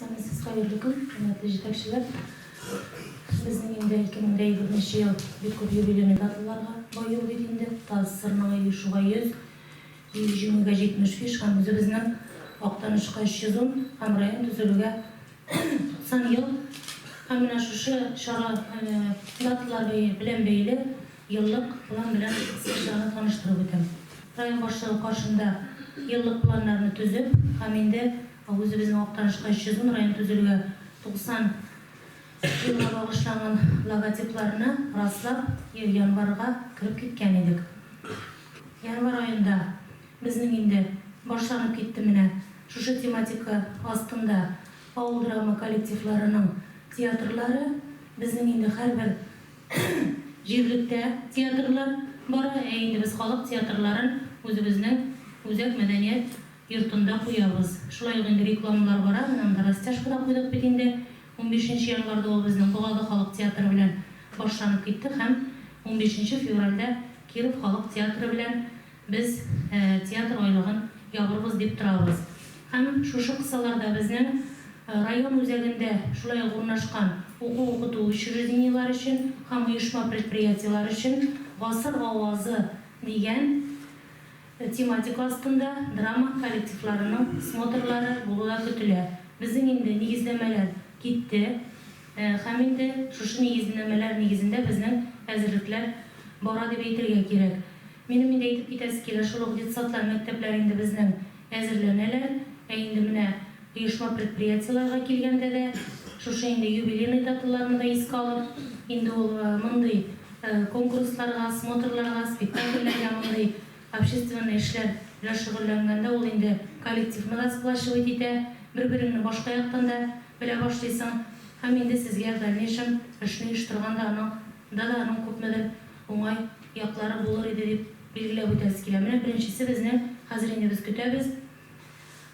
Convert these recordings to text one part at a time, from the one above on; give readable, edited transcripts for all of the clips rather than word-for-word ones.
Сәмесіз қайырлы күн, құрметті жетекшілер. Біздің енді 2021 жыл бек көп юбилейный даталарға байыл берілді. Таз сырнаға ешуға 100, жеңіға 75, һәм өзіміздің Ақтанышқа 310, һәм район түзілуге 90 ел. Һәм мына шушы шара даталарға білен бейлі еллық план білен сіздерді таныштырып өтем. Район басшылығы қаршында еллық планларını түзіп, һәм енді өзіміздің Ақтанышқа 310 район түзілуге 90 жылға бағышланған логотипларына раслап, январға кіріп кеткен едік. Январ айында біздің енді башланып кетті міне шушы тематика астында ауыл драма коллективларының театрлары, біздің енді әрбір жергілікті театрлар бар, енді біз халық театрларын өзіміздің өзек мәдениет йортында қоябыз. Шулай енді рекламалар бара, мынамда растяжкада қойдық бетінде 15 январда ол біздің Бұғалды халық театры білен башланып кетті, һәм 15 февральда Киров халық театры білен біз театр ойлығын ябырбыз деп тұрабыз. Һәм шушы қысаларда біздің район өзегінде шулай орнашқан оқу-оқыту учреждениялар үшін, һәм ұйышма предприятиялар үшін ғасыр ауазы деген тематика астында драма коллективларының смотрлары болуға күтілі. Біздің енді негіздемелер кетті, һәм енді шушы негіздемелер негізінде біздің әзірліктер бара деп айтырға керек. Менің енді айтып кетесі келі шулық детсатлар мектеплер енді біздің әзірленелер, енді міне ұйышма предприятияларға келгенде де шушы енді юбилейный даталарын да еске алып, енді ол мындай конкурсларға, смотрларға, спектакльлерге мындай общественный ішлер шұғылданғанда ол енді коллективні да сплашивать ете, бір-біріңні башқа яқтан да біле башлайсың, һәм енді сізге дальнейшем ішіне ұйыштырғанда аның көпмедір оңай яқлары болыр еді деп белгілеп өтәсіз келе. Міне біріншісі біздің қазір енді біз күтәбіз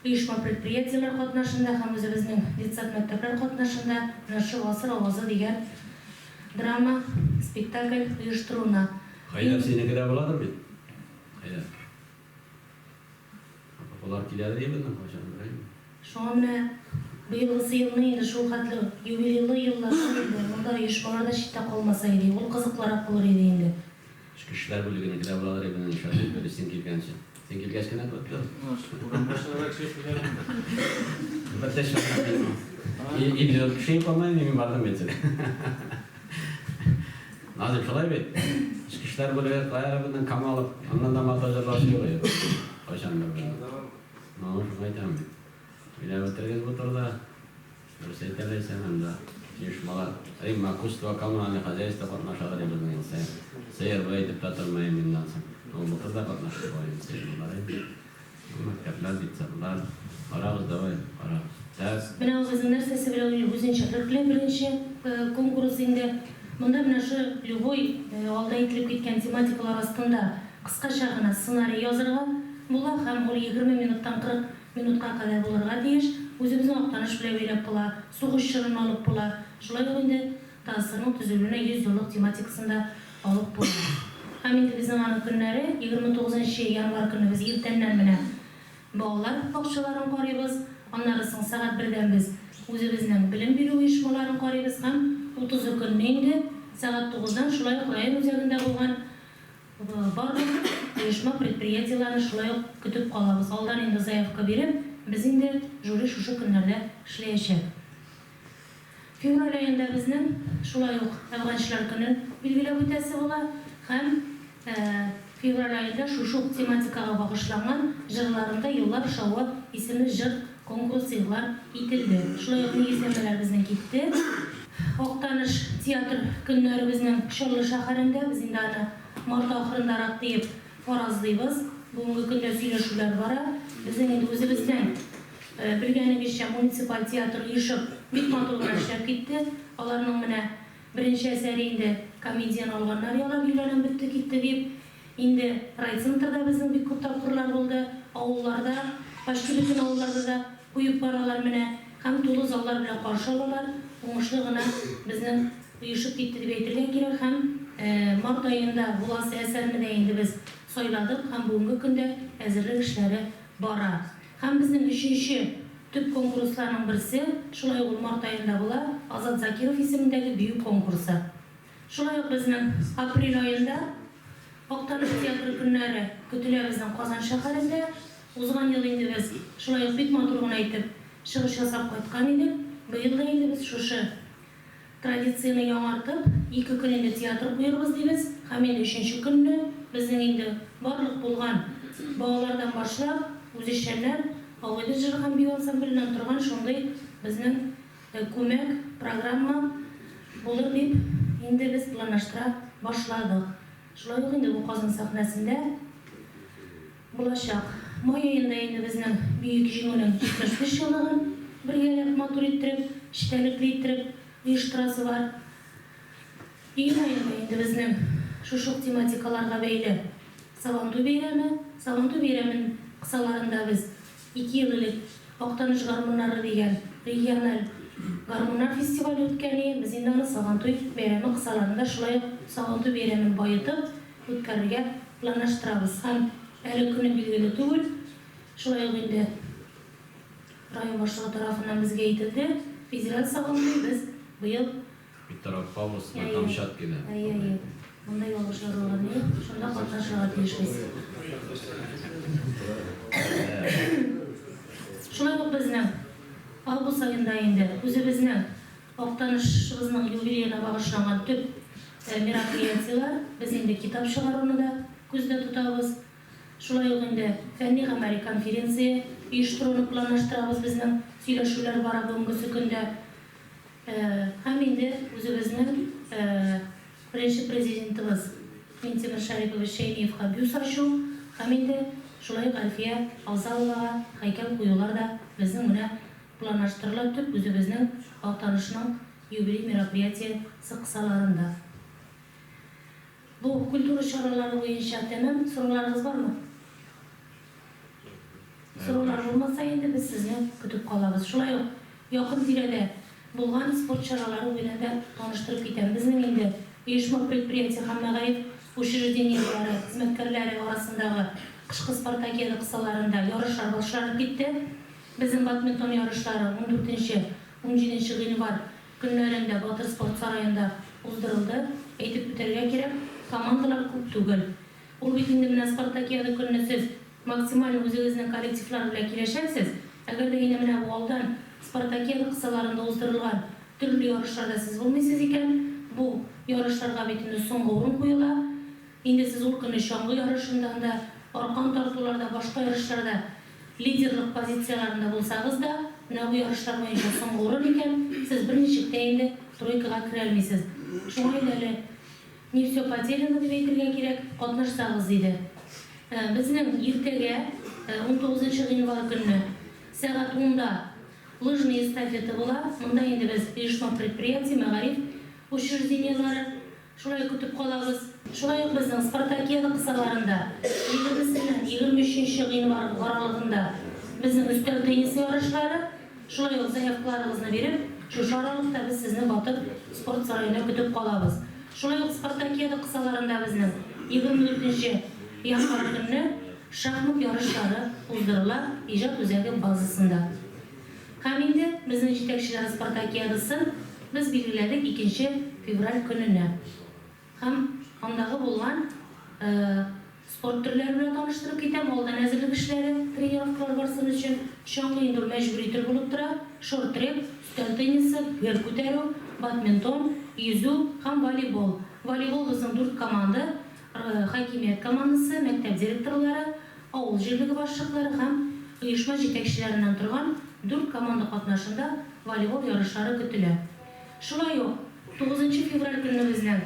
ұйышма предприятиялар қатнашында, һәм өзіміздің детсат мектеплер қатнашында нашы ғасыр ауазы деген драма спектакль ұйыштыруына. Қайдар сені кіре боладыр бет? Қайдар. Олар келеді деймін, қашан бірайым. Шоға міне биылғысы еліне енді шул қатлы юбилейлы еллар енді мұнда ұйышмаларда шетте қалмаса еді, ол қызықлар болыр еді енді. Ішкі ішлер бөлігіне кіре боладыр ебінің шағын бөлі сен келгенше. Сен келгешкен әді өтті? Бұған башылар әкшеп білерім. Бәтті шағын. Елді кішейіп қалмайын, мен бардым бетсі. Назым шылай бет. Ішкі ішлер бөлігі қайыр бұдан кам алып, аннан да монтажерлашы ғой. Қашан бір. Шын айтамын бет. Bila berterus betul dah, bersetel saya anda, jadi malah, ma kustu kamu ane khazais takut masyarakat yang bermain saya baik tertatar main minat, betul dah takut masyarakat saya malah ini, kerja di sebelah, orang dawai, orang. Benar uzunlar saya sebelum uzun şartlar birinci konkurs indi, bunda benar любой alday itlip ketken tematikalar aslında kıskaça gana senaryo yazırga, bular hem ol 20 minuttan 40 minutқа қадай болырға дейіш, өзіміздің Ақтаныш біле бейлеп бұла, соғыс шырын алып бұла, шылай өңінде тасырының түзілуіне 100 жылдық тематикасында алып бұла. Һәм енді біздің аны күннәрі 29 январ күні біз ертеңнен міне балалар бақшаларын қарайбыз, аннарысын сағат 1-ден біз өзіміздің білім беру ұйышмаларын қарайбыз, һәм 30 күніне енді сағат 9-дан шылай район өзегінде болған барлық ұйышма предприятияларын шулай күтіп қалабыз. Алдан енді заявка беріп, біз енді жюри шушы күндерде ішлейші. Февраль айында біздің шулай әвғаншылар күнін белгілеп өтесі бола, һәм февраль айында шушы тематикаға бағышланған жырларында еллар шауы есімі жыр конкурс иғлар етілді. Шулай негіздемелер біздің кетті. Ақтаныш театр күндері біздің Шорлы шақарында біз енді аны март ақырындарақ дейіп фараздайбыз. Бүгінгі күнде сөйлесулер бара. Біздің енді өзіміздің білгенімізше муниципал театр ұйышып бек матурға ішлеп кетті. Оларның міне бірінші әсәрі енді комедияны алғандар ялап үйлерін бітті кетті деп. Енді райцентрда біздің бек көп тапқырлар болды. Ауылларда, башқа бүтін ауылларда да қойып баралар міне. Һәм толы заллар біле қаршы алалар. Оңышлығына біздің ұйышып кетті деп айтырға керек. Һәм март айында боласы әсәріні де енді біз сойладық, һәм бүгінгі күнде әзірлік ішлері бара. Һәм біздің үшінші түп конкурсларның бірісі шулай ул март айында була Азат Закиров исемендәге бию конкурсы. Шулай ук безнең апрель айында Актаныш театры көннәре көтелә безнең Казан шәһәрендә. Узган ел инде без шулай ук бик матур гына итеп чыгыш ясап кайткан идек. Быел да инде без шушы традицияны яңартып, 2 көн инде театр куербыз дибез. Һәм инде 3нче көнне безнең инде барлык булган балалардан башлап, үзешчәннәр, авылда җырган бию ансамбленнән торган шундый безнең күмәк программа булыр дип инде без планлаштыра башладык. Шулай ук инде бу Казан сәхнәсендә булачак. Май айында инде безнең бөек җиңүнең 75 еллыгын бергәләп матур иттереп, эчтәлекле иттереп оештырасы бар. Июнь айында инде безнең шушы тематикаларга бәйле Сабантуй бәйрәмен кысаларында без 2 ел элек Актаныш гармуннары дигән региональ гармуннар фестивале үткән. Без инде аны Сабантуй бәйрәме кысаларында шулай ук Сабантуй бәйрәмен баетып үткәрергә планлаштырабыз. Һәм әле көне билгеле түгел. Шулай ук инде район башлыгы тарафыннан безгә әйтелде. Федераль Сабантуй біз быел Петропавловск на Камчаткеде. Мындай ялгышлар булган ди. Шунда катнашырга тиешбез. Шулай ук безнең август айында инде үзебезнең Актанышыбызның юбилеена багышланган төп мероприятиелар, без инде китап чыгаруны да күздә тотабыз. Шулай ук инде фәнни-гамәли конференция оештыруны планлаштырабыз. Безнең сөйләшүләр бара бүгенге көндә. Һәм инде үзебезнең беренче президентыбыз Минтимер Шарипович Шәймиевка бюст ачу һәм инде шулай ук Альфия Авзаловага һәйкәл куюлар да безнең менә планлаштырыла төп үзебезнең Актанышның юбилей мероприятиясе кысаларында. Бу культура чаралары буенча тәмам сорауларыгыз бармы? Сораулар булмаса инде без сезне көтеп калабыз. Шулай ук якын тирәдә булган спорт чаралары белән дә таныштырып китәм. Безнең инде оешма предприятие һәм мәгариф учреждениеләре хезмәткәрләре арасындагы кышкы спартакиада кысаларында ярышлар башланып китте. Безнең бадминтон ярышлары 14-17 гыйнвар көннәрендә Батыр спорт сараенда уздырылды. Әйтеп үтәргә кирәк, командалар күп түгел. Ул бит инде менә спартакиада көнне сез максималь үзегезнең коллективлар белән килешәсез. Әгәр дә инде менә бу алдан спартакиада кысаларында уздырылган төрле ярышларда сез булмыйсыз икән, бу ярышларга бит инде соңгы урын куела. Инде сез ул көнне чаңгы ярышында да, аркан тартуларда, башка ярышларда лидерлык позицияларында булсагыз да, менә бу ярышлар буенча соңгы урын икән, сез берничек тә инде тройкага керә алмыйсыз. Шуңа әле не все потеряно дип әйтергә кирәк, катнашсагыз диде. Безнең иртәгә 19 гыйнвар көнне сәгать 10-да лыжный эстафета була. Монда инде без оешма предприятие, мәгариф учреждениеләре шулай көтеп калабыз. Шулай ук безнең спартакиада кысаларында 20-23 гыйнвар аралыгында безнең өстәл теннисы ярышлары, шулай ук заявкаларыгызны биреп, шушы аралыкта без сезне Батыр спорт сараена көтеп калабыз. Шулай ук спартакиада кысаларында безнең 24 январь көнне шахмат ярышлары уздырыла иҗат үзәге базасында. Һәм инде безнең җитәкчеләр спартакиадасын без билгеләдек 2 февраль көненә. Һәм андагы булган спорт төрләре белән таныштырып китәм. Алдан әзерлек эшләре, тренировкалар барсын өчен чаңгы инде мәҗбүри төр булып тора. Шорт-трек, өстәл теннисы, гер күтәрү, бадминтон, йөзү һәм волейбол. Волейбол безнең 4 команда, хакимият командасы, мәктәп директорлары, авыл җирлеге башлыклары һәм оешма җитәкчеләреннән торган 4 команда катнашында волейбол ярышлары көтелә. Шулай ук 9 февраль көнне безнең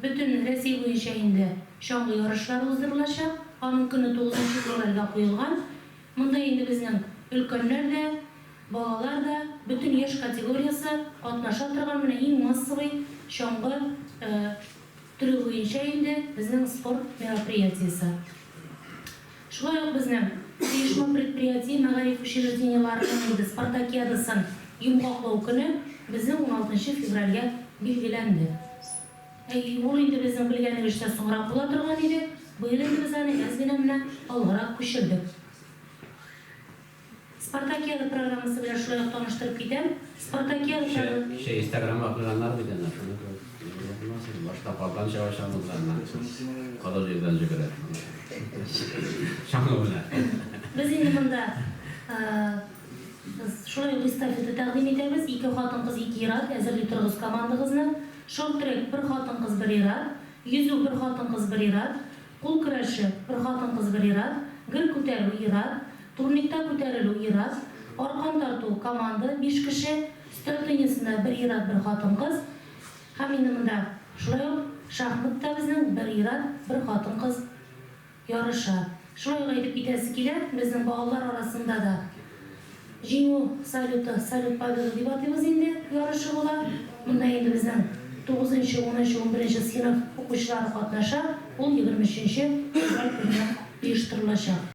бөтен Россия буенча инде чаңгы ярышлары уздырылачак. Аның көне 9 февральгә куелган. Монда инде безнең өлкәннәр дә, балалар да, бөтен яшь категориясы катнаша торган менә иң массовый чаңгы түрі буенча инде безнең спорт мероприятиесе. Шулай ук безнең оешма предприятие, мәгариф учреждениеларының спартакиадасын йомгаклау көне безнең 16 февральгә билгеләнде. Ул инде безнең белгәнебезчә соңрак була торган иде. Быел инде без аны әз генә менә алгарак күчердек. Спартакиада программасы белән шулай ук таныштырып китәм. Спартакиада Şey Instagram'a koyanlar bir tane şunu başta kalkan çavaşanlarına kadar yerden çıkıyor. Şanlı bile. biz endi bunda şulay uq estafeta taqdim etamiz. 2 xotin-qiz 2 irat әзерләп торыгыз командагызны. Short track 1 xotin-qiz 1 irat, yüzü 1 xotin-qiz 1 irat, qo'l kurashi 1 xotin-qiz 1 irat, gir ko'taruv irat, turnikda ko'tarilib irat, orqon tortuv komanda 5 kishi, stol tennisida 1 irat 1 xotin-qiz. Ham endi bunda shulay uq shaxmatda bizning 1 irat 1 xotin-qiz yarışar. Şuraya aytib ketasi kelar, bizning bolalar orasida da Jingu salyuti, salyut paydali deb ataymiz endi yarışı bo'lar. Bunda endi bizning 9-10, 11 sinf o'quvchilari qatnashar. 23-fevral kuni uyushtiriladi.